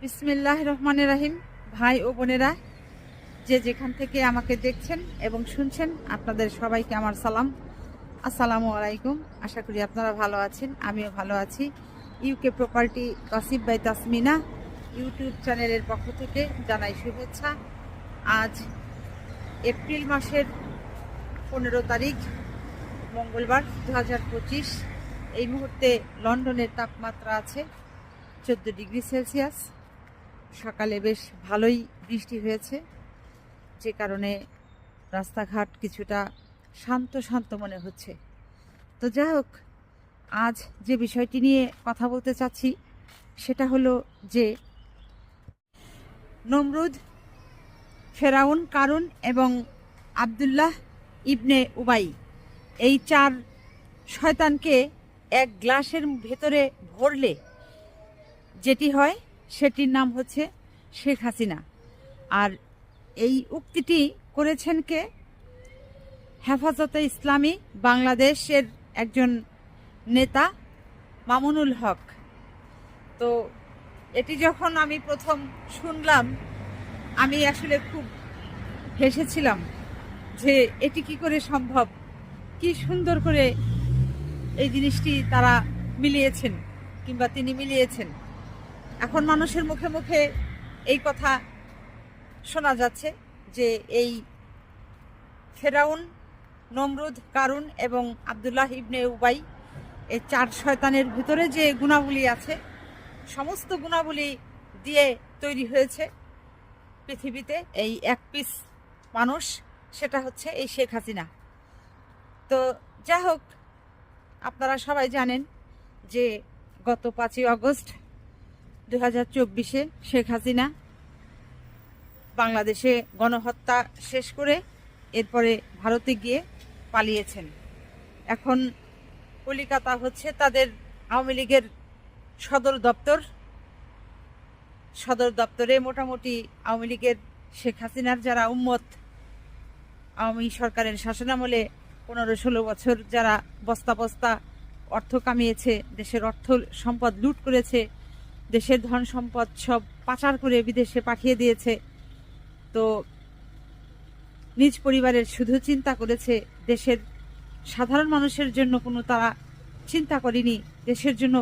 বিসমিল্লাহির রহমানির রহিম। ভাই ও বোনেরা, যে যেখান থেকে আমাকে দেখছেন এবং শুনছেন, আপনাদের সবাইকে আমার সালাম, আসসালামু আলাইকুম। আশা করি আপনারা ভালো আছেন, আমিও ভালো আছি। UK property gossip by Tasmina YouTube চ্যানেলের পক্ষ থেকে জানাই শুভেচ্ছা। আজ এপ্রিল মাসের 15 তারিখ, মঙ্গলবার 2025। এই মুহূর্তে লন্ডনের তাপমাত্রা আছে 14 ডিগ্রি সেলসিয়াস। সকালে বেশ ভালোই বৃষ্টি হয়েছে, যে কারণে রাস্তাঘাট কিছুটা শান্ত শান্ত মনে হচ্ছে। তো যাই হোক, আজ যে বিষয়টি নিয়ে কথা বলতে চাচ্ছি সেটা হলো যে নমরুদ, ফেরাউন, কারুন এবং আবদুল্লাহ ইবনে উবাই, এই 4 শয়তানকে এক গ্লাসের ভেতরে ভরলে যেটি হয় সেটির নাম হচ্ছে শেখ হাসিনা। আর এই উক্তিটি করেছেন কে? হেফাজতে ইসলামী বাংলাদেশের একজন নেতা মামুনুল হক। তো এটি যখন আমি প্রথম শুনলাম, আমি আসলে খুব হেসেছিলাম যে এটি কি করে সম্ভব, কি সুন্দর করে এই জিনিসটি তারা মিলিয়েছেন কিংবা তিনি মিলিয়েছেন। এখন মানুষের মুখে মুখে এই কথা শোনা যাচ্ছে যে এই ফেরাউন, নমরুদ, কারুন এবং আবদুল্লাহ ইবনে উবাই, এই 4 শয়তানের ভিতরে যে গুণাবলী আছে, সমস্ত গুণাবলী দিয়ে তৈরি হয়েছে পৃথিবীতে এই এক পিস মানুষ, সেটা হচ্ছে এই শেখ হাসিনা। তো যাই হোক, আপনারা সবাই জানেন যে গত 5ই আগস্ট 2024-এ শেখ হাসিনা বাংলাদেশে গণহত্যা শেষ করে এরপরে ভারতে গিয়ে পালিয়েছেন। এখন কলিকাতা হচ্ছে তাদের আওয়ামী লীগের সদর দপ্তরে মোটামুটি আওয়ামী লীগের শেখ হাসিনার যারা উম্মত, আওয়ামী সরকারের শাসনামলে 15-16 বছর যারা বস্তা বস্তা অর্থ কামিয়েছে, দেশের অর্থ সম্পদ লুট করেছে, দেশের ধন সম্পদ সব পাচার করে বিদেশে পাঠিয়ে দিয়েছে, তো নিজ পরিবারের শুধু চিন্তা করেছে, দেশের সাধারণ মানুষের জন্য কোনো তারা চিন্তা করেনি, দেশের জন্য,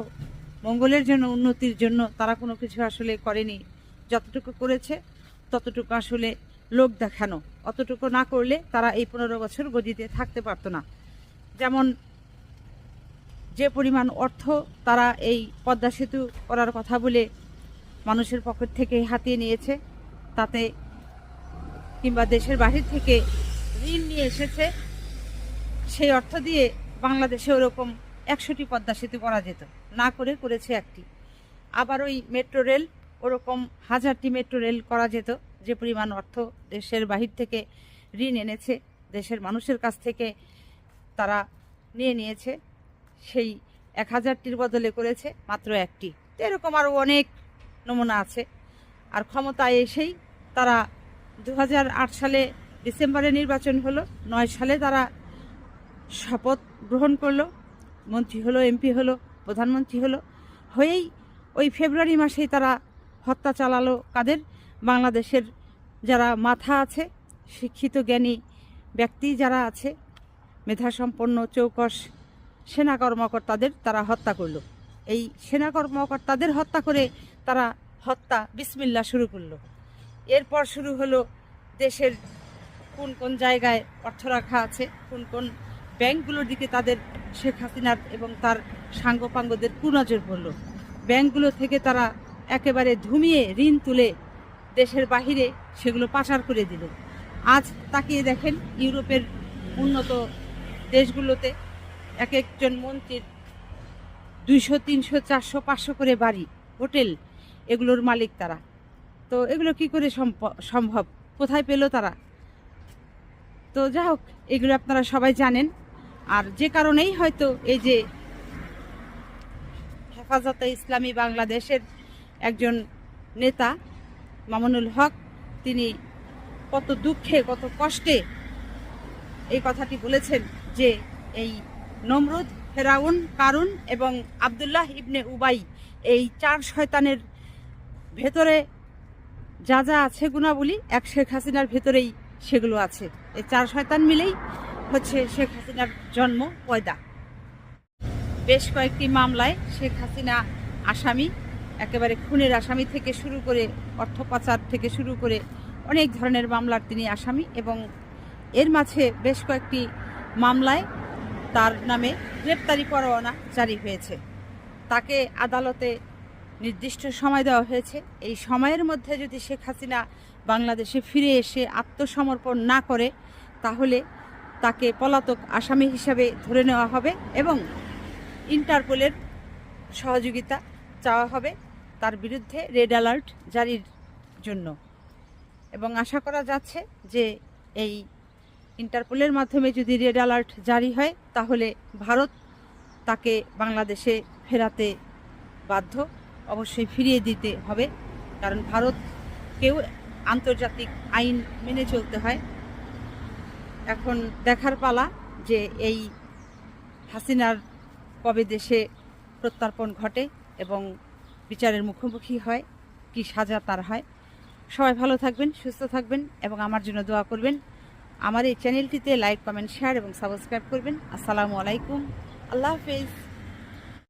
মঙ্গলের জন্য, উন্নতির জন্য তারা কোনো কিছু আসলে করেনি। যতটুকু করেছে ততটুকু আসলে লোক দেখানো, অতটুকু না করলে তারা এই 15 বছর গদিতে থাকতে পারতো না। যেমন যে পরিমাণ অর্থ তারা এই পদ্মা সেতু করার কথা বলে মানুষের পকেট থেকে হাতিয়ে নিয়েছে, তাতে কিংবা দেশের বাহির থেকে ঋণ নিয়ে এসেছে, সেই অর্থ দিয়ে বাংলাদেশে ওরকম 100টি পদ্মা সেতু করা যেত, না করে করেছে একটি। আবার ওই মেট্রো রেল, ওরকম 1000টি মেট্রো রেল করা যেত, যে পরিমাণ অর্থ দেশের বাহির থেকে ঋণ এনেছে, দেশের মানুষের কাছ থেকে তারা নিয়ে নিয়েছে, সেই 1000টির বদলে করেছে মাত্র একটি। এরকম আরও অনেক নমুনা আছে। আর ক্ষমতায় এসেই তারা 2008 সালে ডিসেম্বরে নির্বাচন হলো, 9 সালে তারা শপথ গ্রহণ করলো, মন্ত্রী হলো, এমপি হলো, প্রধানমন্ত্রী হলো, হয়েই ওই ফেব্রুয়ারি মাসেই তারা হত্যা চালালো কাদের? বাংলাদেশের যারা মাথা আছে, শিক্ষিত জ্ঞানী ব্যক্তি যারা আছে, মেধাসম্পন্ন চৌকস সেনা কর্মকর্তাদের তারা হত্যা করলো। এই সেনা কর্মকর্তাদের হত্যা করে তারা হত্যা বিসমিল্লাহ শুরু করলো। এরপর শুরু হলো দেশের কোন কোন জায়গায় অর্থ রাখা আছে, কোন কোন ব্যাংকগুলোর দিকে তাদের শেখ হাসিনার এবং তার সাঙ্গপাঙ্গদের কুনজর পড়লো। ব্যাংকগুলো থেকে তারা একেবারে ধুমিয়ে ঋণ তুলে দেশের বাহিরে সেগুলো পাচার করে দিল। আজ তাকিয়ে দেখেন, ইউরোপের উন্নত দেশগুলোতে এক একজন মন্ত্রীর 200, 300, 400, 500 করে বাড়ি, হোটেল, এগুলোর মালিক তারা। তো এগুলো কি করে সম্ভব? কোথায় পেল তারা? তো যাই হোক, এগুলো আপনারা সবাই জানেন। আর যে কারণেই হয়তো এই যে হেফাজতে ইসলামী বাংলাদেশের একজন নেতা মামুনুল হক, তিনি কত দুঃখে, কত কষ্টে এই কথাটি বলেছেন যে এই নমরুদ, ফেরাউন, কারুন এবং আবদুল্লাহ ইবনে উবাই, এই 4 শয়তানের ভেতরে যা যা আছে গুণাবলী এক শেখ হাসিনার ভেতরেই সেগুলো আছে। এই চার শয়তান মিলেই হচ্ছে শেখ হাসিনার জন্ম পয়দা। বেশ কয়েকটি মামলায় শেখ হাসিনা আসামি, একেবারে খুনের আসামি থেকে শুরু করে অর্থ পাচার থেকে শুরু করে অনেক ধরনের মামলার তিনি আসামি, এবং এর মাঝে বেশ কয়েকটি মামলায় তার নামে গ্রেপ্তারি পরোয়ানা জারি হয়েছে। তাকে আদালতে নির্দিষ্ট সময় দেওয়া হয়েছে। এই সময়ের মধ্যে যদি শেখ হাসিনা বাংলাদেশে ফিরে এসে আত্মসমর্পণ না করে তাহলে তাকে পলাতক আসামি হিসাবে ধরে নেওয়া হবে এবং ইন্টারপোলের সহযোগিতা চাওয়া হবে তার বিরুদ্ধে রেড অ্যালার্ট জারির জন্য। এবং আশা করা যাচ্ছে যে এই ইন্টারপোলের মাধ্যমে যদি রেড অ্যালার্ট জারি হয় তাহলে ভারত তাকে বাংলাদেশে ফেরাতে বাধ্য, অবশ্যই ফিরিয়ে দিতে হবে, কারণ ভারতকেও আন্তর্জাতিক আইন মেনে চলতে হয়। এখন দেখার পালা যে এই হাসিনার কবে দেশে প্রত্যর্পণ ঘটে এবং বিচারের মুখোমুখি হয়, কি সাজা তার হয়। সবাই ভালো থাকবেন, সুস্থ থাকবেন এবং আমার জন্য দোয়া করবেন। আমার এই চ্যানেলটিতে লাইক, কমেন্ট, শেয়ার এবং সাবস্ক্রাইব করবেন। আসসালামু আলাইকুম, আল্লাহ হাফেজ।